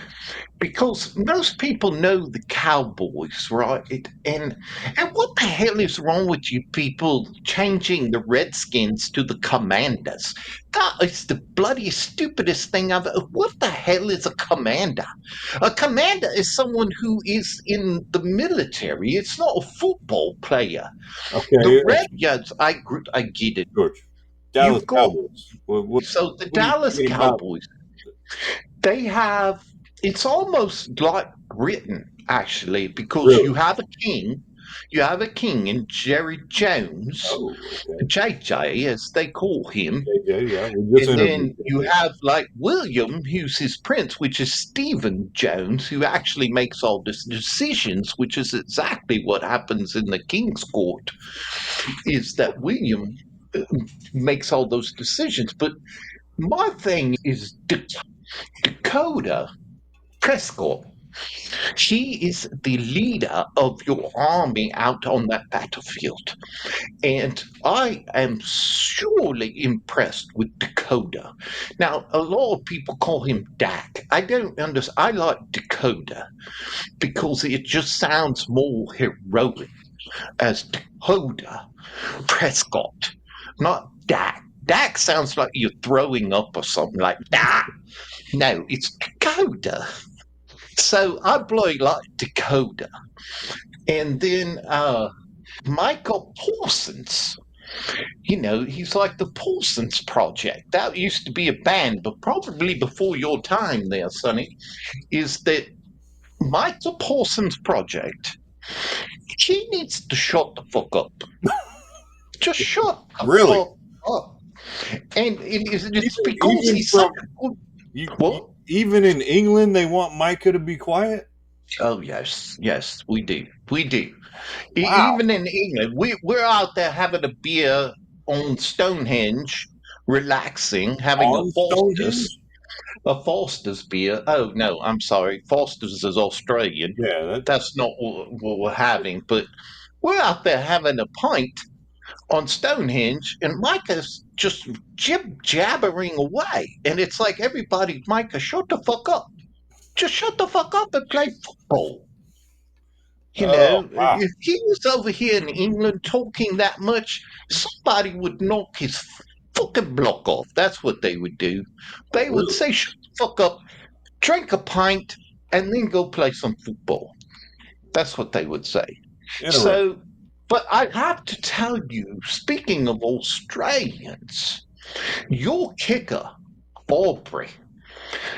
because most people know the Cowboys, right? And what the hell is wrong with you people changing the Redskins to the Commanders? God, it's the bloody stupidest thing I've. What the hell is a commander? A commander is someone who is in the military. It's not a football player. The Okay, Red, I get it. George. Dallas You've got Cowboys. What so the what are you Dallas thinking about? Cowboys. They have it's almost like Britain actually because Really? you have a king in Jerry Jones, Oh, okay. JJ as they call him, JJ, yeah, we just and interviewed then you JJ. have like William, who's his prince, which is Stephen Jones, who actually makes all the decisions, which is exactly what happens in the King's Court, is that William uh, makes all those decisions. But my thing is Dakota Prescott. She is the leader of your army out on that battlefield. And I am surely impressed with Dakota. Now, a lot of people call him Dak. I don't understand. I like Dakota because it just sounds more heroic as Dakota Prescott, not Dak. Dak sounds like you're throwing up or something like Dak. No, it's Dakota. So I bloody like Dakota. And then Michael Parsons. He's like the Parsons Project. That used to be a band, but probably before your time there, Sonny, is that Michael Parsons Project, he needs to shut the fuck up. Just shut the Really? fuck up. And it's because Even he's such from a good. you What? even in England, they want Micah to be quiet. Oh, yes. Yes, we do. We do. Wow. Even in England, we're out there having a beer on Stonehenge, relaxing, having On Stonehenge. A Foster's beer. Oh no, I'm sorry. Foster's is Australian. Yeah, that That's not what we're having. But we're out there having a pint on Stonehenge, and Micah's just jabbering away. And it's like everybody, Micah, shut the fuck up. Just shut the fuck up and play football. oh wow. If he was over here in England talking that much, somebody would knock his fucking block off. That's what they would do. They would Really say, shut the fuck up, drink a pint, and then go play some football. That's what they would say. interesting. So, but I have to tell you, speaking of Australians, your kicker, Aubrey,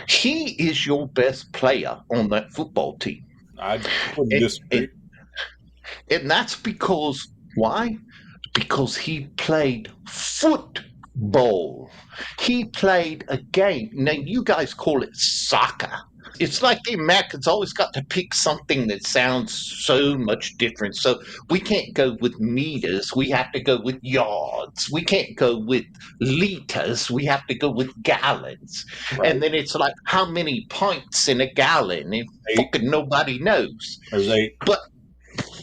he is your best player on that football team. I wouldn't And, and, disagree. and that's because, why? Because he played football. He played a game. Now, you guys call it soccer. It's like the Americans always got to pick something that sounds so much different. So we can't go with meters. We have to go with yards. We can't go with liters. We have to go with gallons. And Right. then it's like, how many pints in a gallon? And Eight. fucking nobody knows. There's eight. But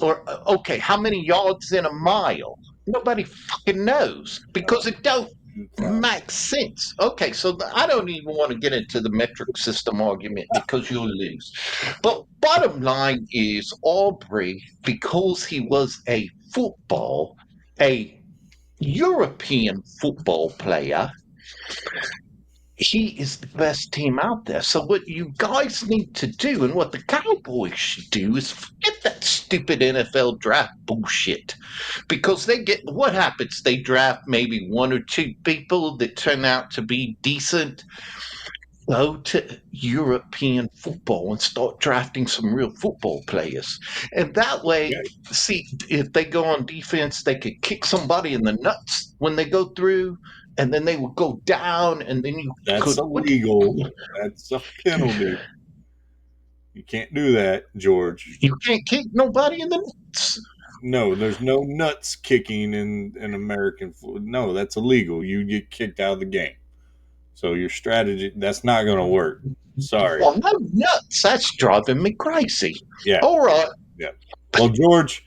or okay, how many yards in a mile? Nobody fucking knows because it don't Five. make sense. Okay, so I don't even want to get into the metric system argument because you'll lose. But bottom line is Aubrey, because he was a European football player, he is the best team out there. So what you guys need to do and what the Cowboys should do is forget that stupid NFL draft bullshit. Because they get what happens? They draft maybe one or two people that turn out to be decent. Go to European football and start drafting some real football players. And that way, Yeah, see, if they go on defense, they could kick somebody in the nuts when they go through, and then they would go down, and then you that's could illegal. That's a penalty. You can't do that, George. you can't kick nobody in the nuts. No, there's no nuts kicking in American football. No, that's illegal. You get kicked out of the game. So your strategy that's not going to work. Sorry. Well, no nuts. That's driving me crazy. Yeah, All right. yeah. Well, George,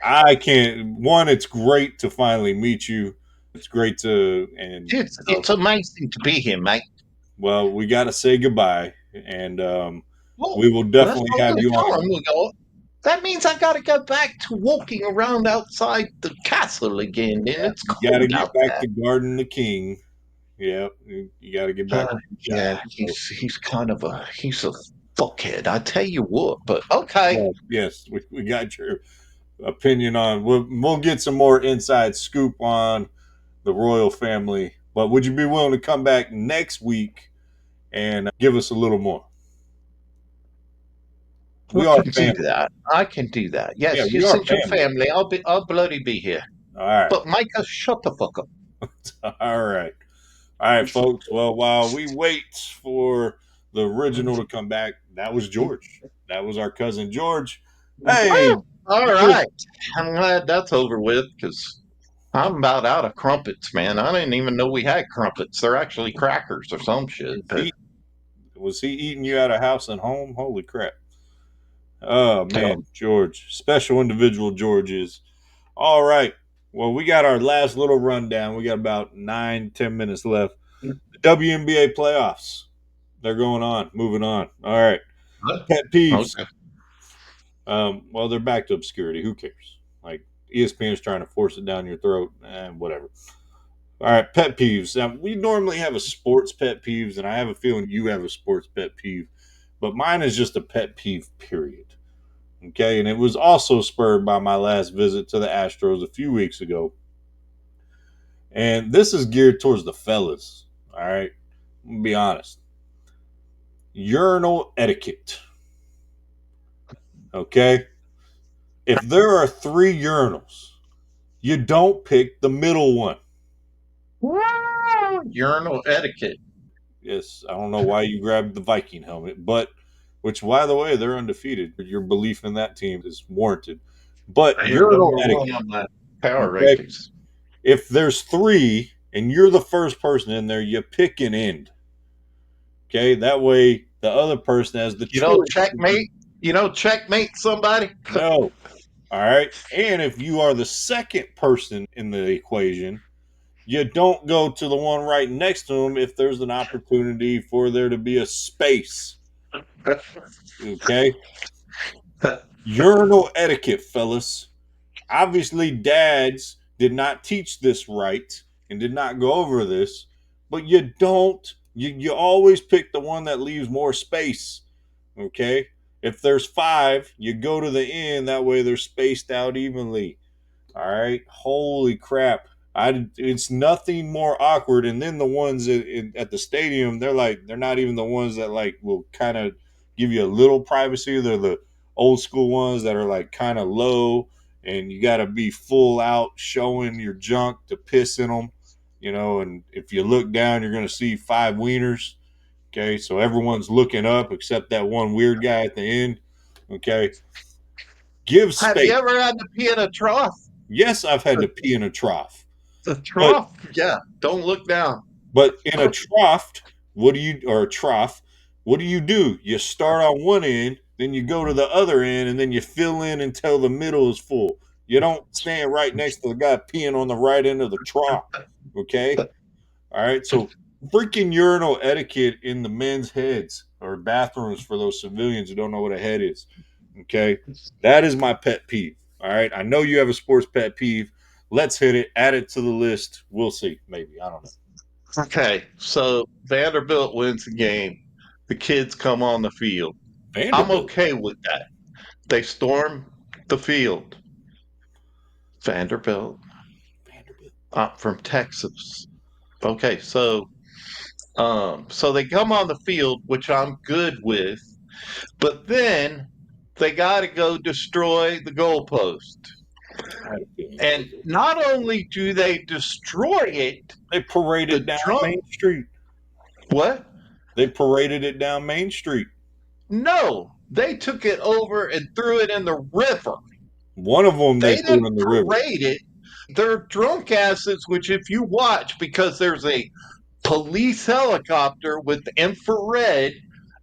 I can't. One, it's great to finally meet you. It's great to and It's amazing to be here, mate. well, we got to say goodbye, and Well, we will that's definitely all have the you on. time we got. That means I got to go back to walking around outside the castle again, and it's You got to cold get out back there. to Garden the King. Yeah, you got to get back. Yeah, So, he's kind of he's a fuckhead. I tell you what, but okay. well, yes, we got your opinion on. We'll get some more inside scoop on the royal family. But would you be willing to come back next week and give us a little more? I We are can do family. that. I can do that. Yeah, Yes, you we are sent your family. family. I'll bloody be here. All right. But Micah, shut the fuck up. All right. All right, folks. Well, while we wait for the original to come back, that was George. That was our cousin George. Hey, Well, all right. I'm glad that's over with because I'm about out of crumpets, man. I didn't even know we had crumpets. They're actually crackers or some shit. was But he, was he eating you out of house and home? Holy crap. Oh, man, George. Special individual George is. All right. Well, we got our last little rundown. We got about 9, 10 minutes left. The WNBA playoffs. They're going on, moving on. All right. Pet peeves. okay. Well, they're back to obscurity. Who cares? Like ESPN is trying to force it down your throat, and whatever. All right, pet peeves. Now, we normally have a sports pet peeves, and I have a feeling you have a sports pet peeve, but mine is just a pet peeve, period. Okay, and it was also spurred by my last visit to the Astros a few weeks ago. And this is geared towards the fellas. All right, I'm gonna be honest. Urinal etiquette. Okay, if there are three urinals, you don't pick the middle one. Urinal etiquette. Yes, I don't know why you grabbed the Viking helmet, but which, by the way, they're undefeated. Your belief in that team is warranted. But They're urinal number one etiquette. on my power Okay, rankings. if there's three and you're the first person in there, you pick an end. Okay, that way the other person has the You know, choice. checkmate. You know, checkmate somebody. No. All right. And if you are the second person in the equation, you don't go to the one right next to him if there's an opportunity for there to be a space. Okay. Urinal etiquette, fellas. Obviously, dads did not teach this right and did not go over this, but you don't. You always pick the one that leaves more space. Okay. If there's five, you go to the end. That way they're spaced out evenly. All right. Holy crap. It's nothing more awkward. And then the ones at the stadium, they're not even the ones that like will kind of give you a little privacy. They're the old school ones that are like kind of low, and you got to be full out showing your junk to piss in them, and if you look down, you're going to see five wieners. Okay. So everyone's looking up except that one weird guy at the end. Okay. Give Have you space. ever had to pee in a trough? Yes, I've had to pee in a trough. A But trough? Yeah. Don't look down. but in a trough, or a trough, what do? You start on one end, then you go to the other end, and then you fill in until the middle is full. You don't stand right next to the guy peeing on the right end of the trough. Okay? All right. So freaking urinal etiquette in the men's heads or bathrooms for those civilians who don't know what a head is. Okay. That is my pet peeve. All right. I know you have a sports pet peeve. Let's hit it. Add it to the list. We'll see. Maybe. I don't know. Okay, so Vanderbilt wins the game. The kids come on the field. I'm Vanderbilt. okay with that. They storm the field. Vanderbilt, Vanderbilt. from Texas. Okay, so they come on the field, which I'm good with, but then they got to go destroy the goalpost. I had a feeling you And would do. not only do they destroy it, They paraded the down drunk Main Street. what? They paraded it down Main Street. No, they took it over and threw it in the river. One of them they They threw didn't in the river. parade it. They're drunk asses, which if you watch, because there's a police helicopter with infrared,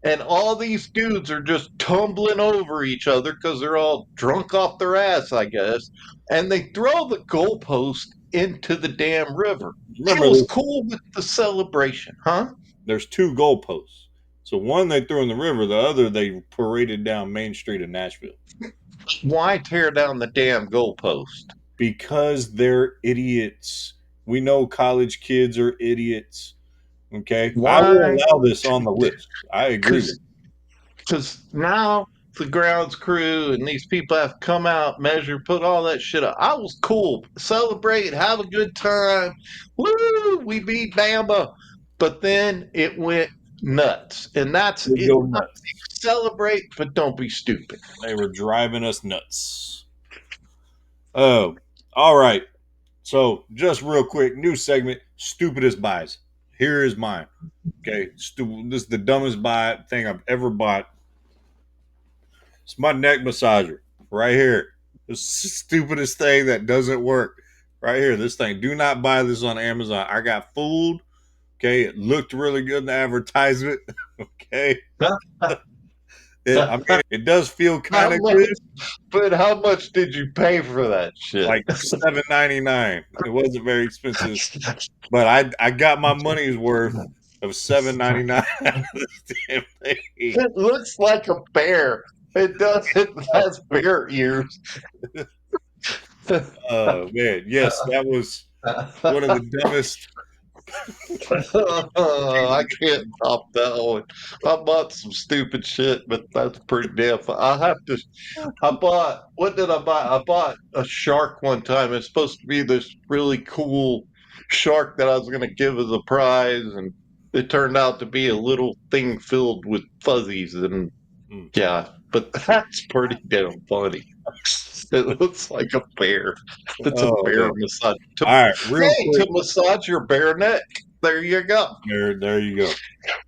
and all these dudes are just tumbling over each other because they're all drunk off their ass, I guess. And they throw the goalpost into the damn river. It Remember, was cool with the celebration, huh? there's two goalposts. So one they threw in the river, the other they paraded down Main Street in Nashville. Why tear down the damn goalpost? Because they're idiots. We know college kids are idiots. Okay. I will Why? allow this on the list. I agree with Because now the grounds crew and these people have come out, measure, put all that shit up. I was cool, celebrate, have a good time. Woo! We beat Bama, but then it went nuts, and that's you. They it. go nuts. Celebrate, but don't be stupid. They were driving us nuts. Oh, all right. So just real quick, new segment, stupidest buys. Here is mine. Okay. This is the dumbest buy thing I've ever bought. It's my neck massager right here. The stupidest thing that doesn't work right here. This thing. Do not buy this on Amazon. I got fooled. Okay. It looked really good in the advertisement. Okay. It does feel kind How of much? good. But how much did you pay for that shit? Like $7.99. It wasn't very expensive, but I got my money's worth of $7.99 out of this damn thing. It looks like a bear. It does. It has bear ears. Man, yes, that was. One of the dumbest. I can't top that one. I bought some stupid shit, but that's pretty damn fun. I have to. I bought. What did I buy? I bought a shark one time. It's supposed to be this really cool shark that I was going to give as a prize, and it turned out to be a little thing filled with fuzzies. And Mm. yeah, but that's pretty damn funny. It looks like a bear. It's a Oh bear man! massage. All right, real Hey, quick. to massage your bare neck. There you go. There you go.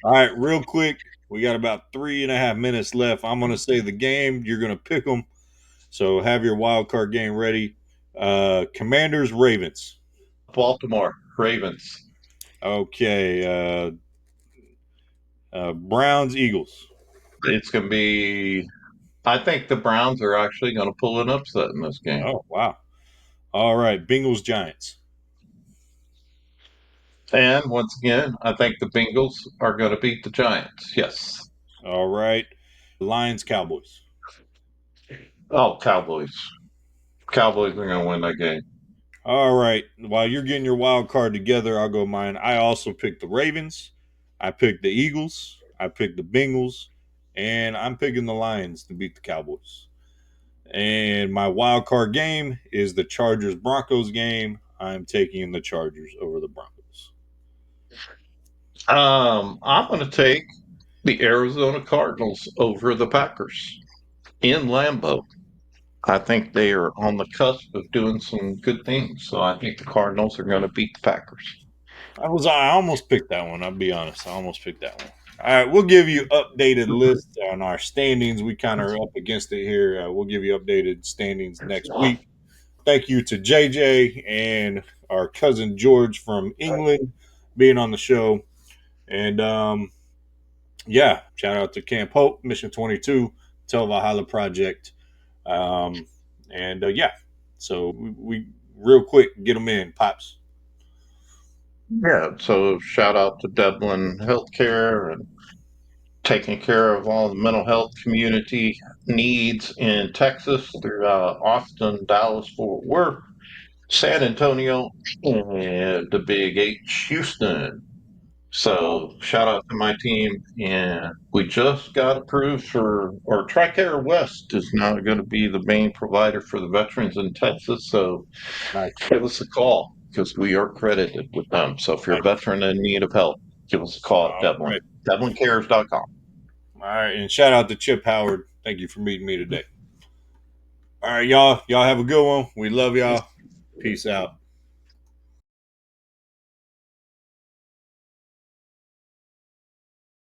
All right, real quick. We got about 3.5 minutes left. I'm gonna say the game. You're gonna pick them. So have your wild card game ready. Commanders, Ravens. Baltimore Ravens. Okay. Browns, Eagles. It's going to be. I think the Browns are actually going to pull an upset in this game. Oh wow. All right, Bengals, Giants. And once again, I think the Bengals are going to beat the Giants. Yes. All right, Lions, Cowboys. Oh, Cowboys. Cowboys are going to win that game. All right. While you're getting your wild card together, I'll go mine. I also picked the Ravens. I picked the Eagles. I picked the Bengals, and I'm picking the Lions to beat the Cowboys. And my wild card game is the Chargers Broncos game. I'm taking the Chargers over the Broncos. I'm going to take the Arizona Cardinals over the Packers in Lambeau. I think they are on the cusp of doing some good things. So I think the Cardinals are going to beat the Packers. I almost picked that one. I'll be honest. I almost picked that one. All right, we'll give you updated lists on our standings. We kind of are up against it here. We'll give you updated standings next week. Thank you to JJ and our cousin George from England being on the show. And yeah, shout out to Camp Hope, Mission 22, Tel Valhalla Project. Um, and yeah, so we real quick get them in, Pops. Yeah, so shout out to Dublin Healthcare and taking care of all the mental health community needs in Texas throughout Austin, Dallas, Fort Worth, San Antonio, and the Big H, Houston. So shout out to my team, and we just got approved for, or TRICARE West is now going to be the main provider for the veterans in Texas. So Nice, give us a call because we are credited with them. So if you're a nice. veteran in need of help, give us a call at All Devlin. right, DevlinCares.com. all right, and shout out to Chip Howard. Thank you for meeting me today. All right, y'all. Y'all have a good one. We love y'all. Peace out.